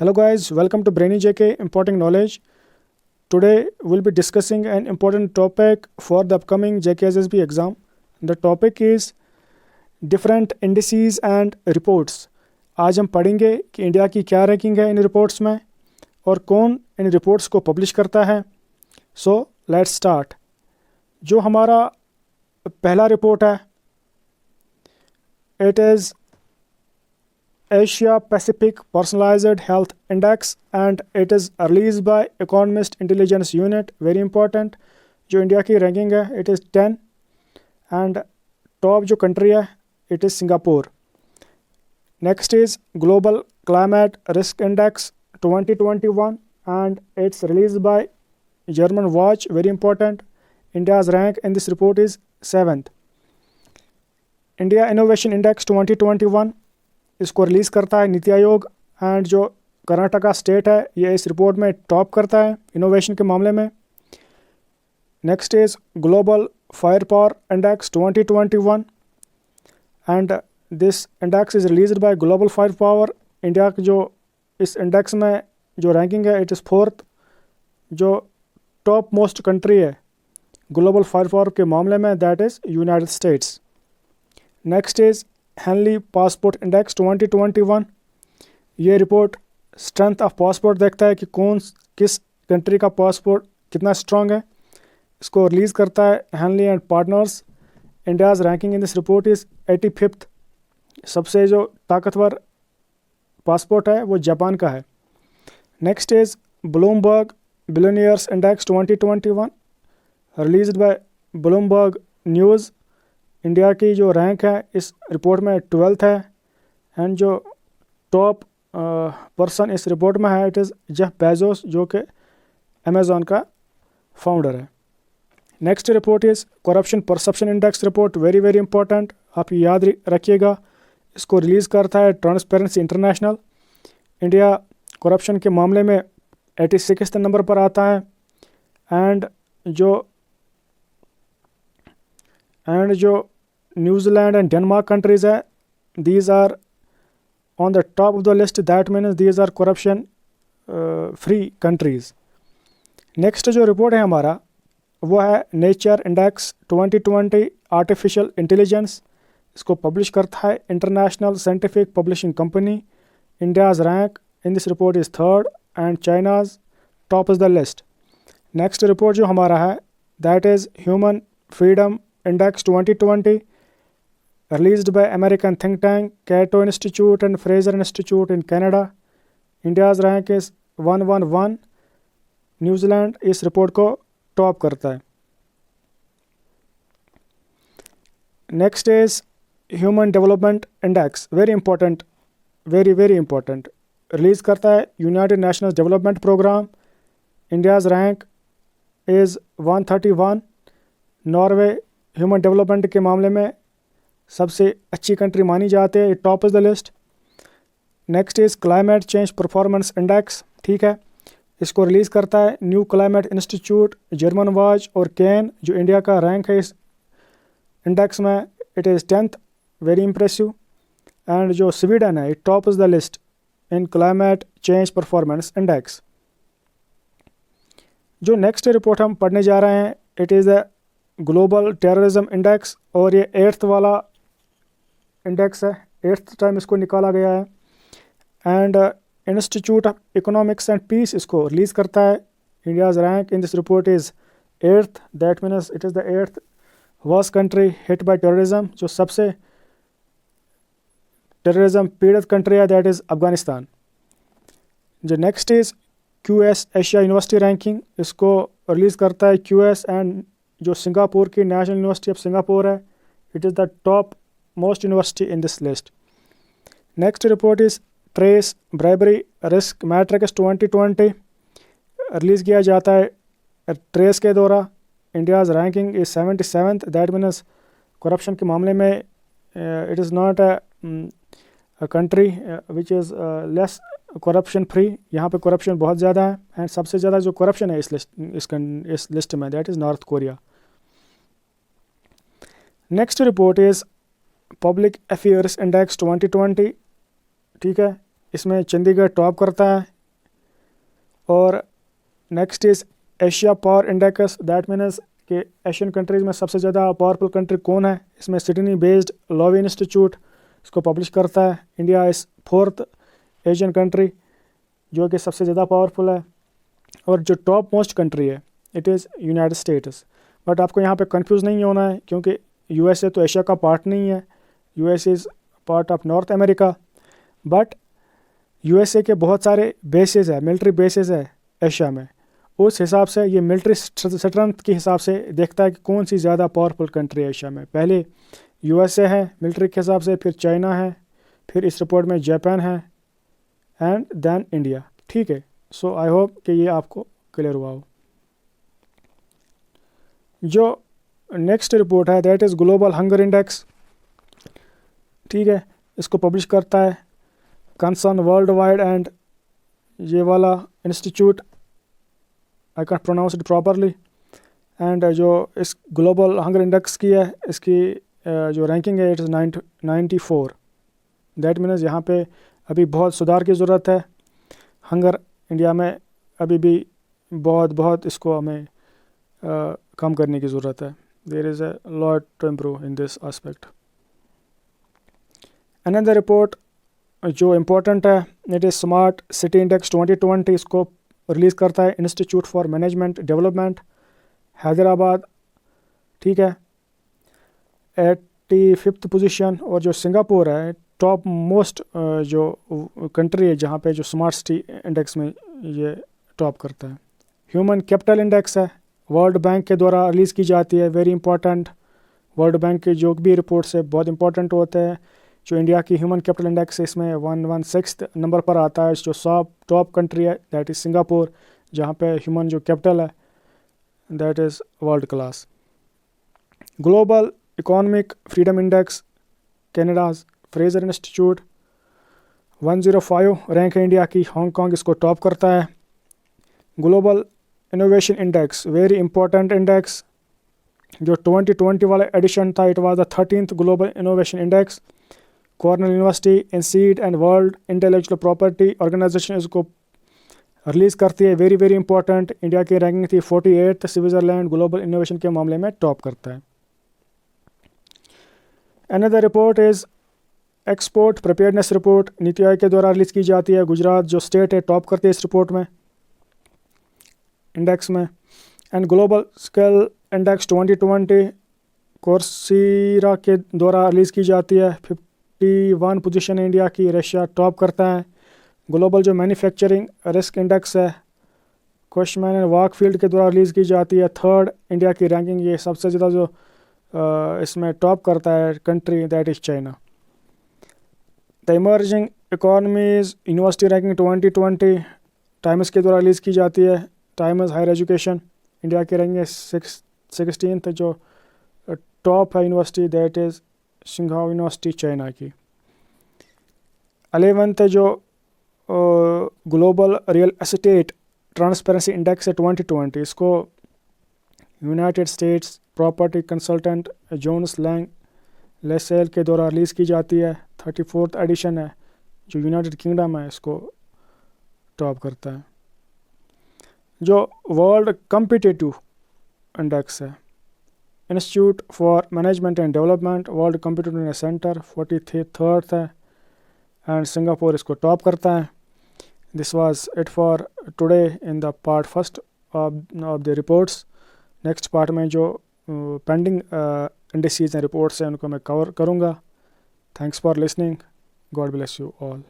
Hello guys, welcome to Brainy JK Importing Knowledge. Today we'll be discussing an important topic for the upcoming JKSSB exam. The topic is different indices and reports. आज हम पढ़ेंगे कि India की क्या ranking है इन reports में और कौन इन रिपोर्ट्स को पब्लिश करता है. So let's start. जो हमारा पहला रिपोर्ट है, it is Asia Pacific Personalized Health Index and it is released by Economist Intelligence Unit. Very important. जो इंडिया की रैंकिंग है, it is 10 and टॉप जो कंट्री है, it is Singapore. Next is Global Climate Risk Index 2021 and it's released by German Watch. Very important. India's rank in this report is 7th. India Innovation Index 2021 इसको release करता है NITI Aayog and जो Karnataka state है ये इस report में top करता है इनोवेशन के मामले में. Next is global fire power index 2021 and this index is released by global fire power. India की जो इस इंडेक्स में जो रैंकिंग है इट इज़ 4th. जो टॉप मोस्ट कंट्री है ग्लोबल फायर पावर के मामले में that is United states. Next is Henley passport index 2021. ये रिपोर्ट स्ट्रेंथ ऑफ पासपोर्ट देखता है कि किस कंट्री का पासपोर्ट कितना स्ट्रांग है. इसको रिलीज़ करता है Henley and partners. India's ranking in this report is 85th. सबसे जो ताकतवर पासपोर्ट है वो जापान का है. Next is Bloomberg billionaires index 2021 released by Bloomberg news. India की जो रैंक है इस रिपोर्ट में 12th है एंड जो टॉप पर्सन इस रिपोर्ट में है इट इज़ जेफ बेजोस जो कि अमेज़ॉन का फाउंडर है. Next report is corruption perception index report. Very very important, आप याद रखिएगा. इसको रिलीज़ करता है ट्रांसपेरेंसी इंटरनेशनल. इंडिया करप्शन के मामले में 86th नंबर पर आता है एंड जो न्यूजीलैंड एंड डेनमार्क कंट्रीज़ है these are on the top of the list. That means these are corruption free countries. Next जो रिपोर्ट है हमारा वो है नेचर इंडेक्स 2020 आर्टिफिशियल इंटेलिजेंस. इसको पब्लिश करता है international scientific publishing company. India's rank in this report is 3rd and China's top is the list. Next report जो हमारा है that is human freedom Index 2020 released by American think tank Cato Institute and Fraser Institute in Canada. India's rank is 111. New Zealand इस report को top करता है. Next is human development index. Very important, very very important. Release करता है United Nations development programme. India's rank is 131. Norway human development के मामले में सबसे अच्छी कंट्री मानी जाती है. Top is the list. Next is climate change performance index. ठीक है, इसको रिलीज़ करता है New Climate Institute, German Watch और कैन. जो इंडिया का रैंक है इस इंडेक्स में it is 10th. Very impressive. And जो स्वीडन है top is the list in climate change performance index. जो नेक्स्ट रिपोर्ट हम पढ़ने जा रहे हैं it is the global terrorism index और ये 8th वाला इंडेक्स है. 8th टाइम इसको निकाला गया है and institute of economics and peace इसको रिलीज़ करता है. India's rank in this report is 8th. That means it is the 8th worst country hit by terrorism. जो सबसे टेररिज्म पीड़ित कंट्री है दैट इज़ अफगानिस्तान. जो next is QS Asia university ranking. इसको release करता है QS एंड जो Singapore की नेशनल यूनिवर्सिटी ऑफ सिंगापुर है it is the top most university in this list. Next report is trace bribery risk matrix 2020 release किया जाता है trace के द्वारा. India's ranking is 77th. That means corruption के मामले में it is not a country which is less corruption free. यहाँ पे करप्शन बहुत ज़्यादा है एंड सबसे ज़्यादा जो करप्शन है इस लिस्ट में that is north Korea. Next report is public affairs index 2020. ठीक है, इसमें चंडीगढ़ टॉप करता है। और next is Asia power index, that means कि एशियन कंट्रीज़ में सबसे ज़्यादा पावरफुल कंट्री कौन है। इसमें सिडनी बेस्ड लोवी इंस्टीट्यूट इसको पब्लिश करता है। India is 4th Asian country जो कि सबसे ज़्यादा पावरफुल है। और जो टॉप मोस्ट कंट्री है it is United states. But आपको यहाँ पे कंफ्यूज नहीं होना है क्योंकि यूएसए तो एशिया का पार्ट नहीं है, USA is part of north America. But USA के बहुत सारे बेसेस है, मिलिट्री बेसेस है एशिया में। उस हिसाब से ये मिलिट्री स्ट्रेंथ के हिसाब से देखता है कि कौन सी ज़्यादा पावरफुल कंट्री है एशिया में। पहले यूएसए है मिलिट्री के हिसाब से, फिर चाइना है, फिर इस रिपोर्ट में जापान है एंड देन इंडिया। ठीक है, सो आई होप कि ये आपको क्लियर हुआ हो। जो नेक्स्ट रिपोर्ट है that is global hunger index. ठीक है, इसको पब्लिश करता है कंसर्न वर्ल्ड वाइड एंड ये वाला institute, I can pronounce it properly. And जो इस ग्लोबल हंगर इंडेक्स की है इसकी जो रैंकिंग है इट इज़ 94। दैट मीन्स यहाँ पे अभी बहुत सुधार की ज़रूरत है। हंगर इंडिया में अभी भी बहुत इसको हमें कम करने की ज़रूरत है। There is a lot to improve in this aspect. Another report जो इम्पोर्टेंट है it is smart city index 2020। इसको रिलीज़ करता है institute for management development Hyderabad. ठीक है, 85th पोजीशन। और जो सिंगापुर है टॉप मोस्ट जो कंट्री है जहाँ पे जो स्मार्ट सिटी इंडेक्स में ये टॉप करता है। ह्यूमन कैपिटल इंडेक्स है, वर्ल्ड बैंक के द्वारा रिलीज़ की जाती है, वेरी इंपॉर्टेंट। वर्ल्ड बैंक के जो भी रिपोर्ट्स है बहुत इंपॉर्टेंट होते हैं। जो इंडिया की ह्यूमन कैपिटल इंडेक्स है इसमें 116 नंबर पर आता है। जो टॉप कंट्री है दैट इज़ सिंगापुर, जहाँ पे ह्यूमन जो कैपिटल है that is world class. Global economic freedom index Canada's Fraser Institute 105 rank है इंडिया की, हांगकांग इसको टॉप करता है। Global innovation index very important index, जो 2020 वाला एडिशन था it was the 13th global innovation index. Cornell University INSEAD and World Intellectual Property Organization इसको release करती है, वेरी इंपॉर्टेंट। इंडिया की रैंकिंग थी 48, स्विट्ज़रलैंड ग्लोबल इनोवेशन के मामले में टॉप करता है। Another report is export preparedness report, NITI Aayog के द्वारा रिलीज़ की जाती है। गुजरात जो स्टेट है टॉप करती है इस रिपोर्ट में इंडेक्स में। And global skill index 2020 Coursera के द्वारा रिलीज़ की जाती है। 51 पोजीशन है इंडिया की, रशिया टॉप करता है। ग्लोबल जो मैन्युफैक्चरिंग रिस्क इंडेक्स है क्वेश्चन एंड वाकफील्ड के द्वारा रिलीज़ की जाती है। 3rd इंडिया की रैंकिंग, ये सबसे ज़्यादा जो इसमें टॉप करता है country that is China. The emerging economies university ranking 2020 Times के द्वारा रिलीज़ की जाती है। टाइम्स हायर एजुकेशन इंडिया की रैंकिंग 16th जो टॉप है यूनिवर्सिटी दैट इज़ सिंघाओ यूनिवर्सिटी चाइना की। 11th जो global real estate transparency index है 2020, इसको United States property consultant Jones Lang LaSalle के द्वारा रिलीज़ की जाती है। 34th एडिशन है, जो यूनाइटेड किंगडम है इसको टॉप करता है। जो वर्ल्ड कम्पिटिटिव इंडेक्स है institute for management and development world competitive centre 43rd है एंड सिंगापुर इसको टॉप करता है। This was it for today in the part first of the reports. Next part में जो पेंडिंग इंडिसेस एंड रिपोर्ट्स हैं उनको मैं कवर करूँगा। Thanks for listening, God bless you all.